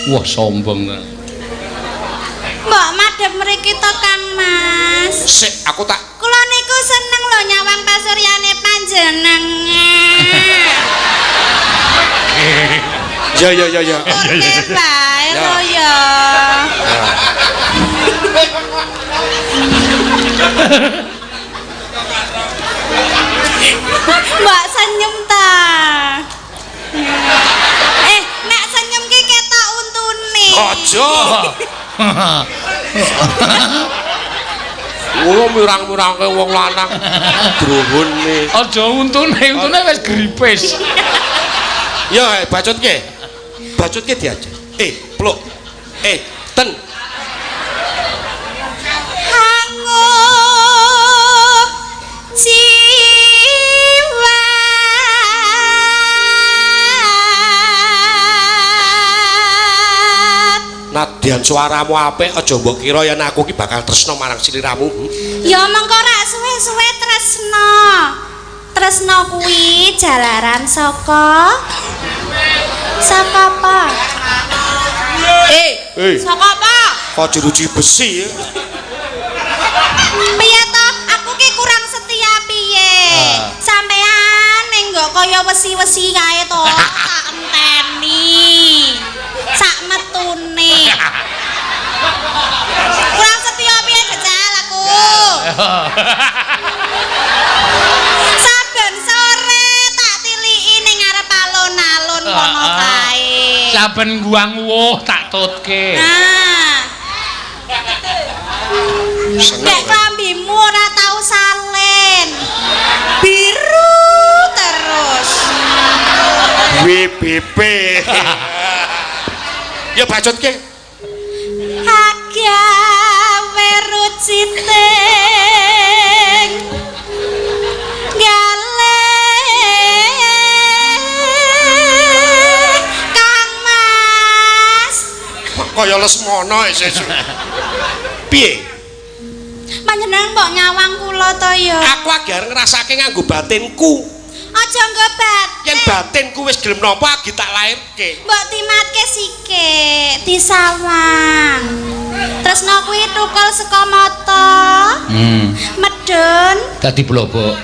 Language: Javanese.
Wah, sombong. Mbok madhep mriki to Kang Mas. Sik, aku tak. Kula niku seneng lho nyawang pasuryane panjenengan. Ya ya ya ya. Bae lho ya. Mbak senyum ta. Nek senyum ki ketok untune. Aja. Wong mirang-mirangke wong lanang drohone. Aja untune wis gripis. Ya, bacutke. Bacutke diajar. Pluk. Ten. Hangup jiwa Nadyan suaramu apik, aja mbok kira yen aku ki bakal tresno marang sliramu. ya mengko rak suwe-suwe tresno. Tresno kuwi jalaran saka apa? Saka apa? Kok jeruji besi ya? Piye to? Aku ki kurang setia piye? Sampean ning nggo kaya wesi-wesi kae to, tak enteni. Sak metune. Kurang setia piye jajal aku? Saben sore tak tiliki ning arep alun-alun kono kae. Saben guang wuh tak tutke. Nah. Nek klambimu ora tau salin. Biru terus. WBP. Ya bacutke. Agawe ruciting gale Kang Mas. Kaya lesmono sesuk. Piye? Panjenengan mbok nyawang kula to ya. Aku lagi arep ngrasake nganggo batinku. Aja nggo batin. Yen batinku wis gelem nampa agi tak lairke. Mbok timatke sikik, disawang. Tresno kuwi tukul saka mata. Medun. Dadi blobok.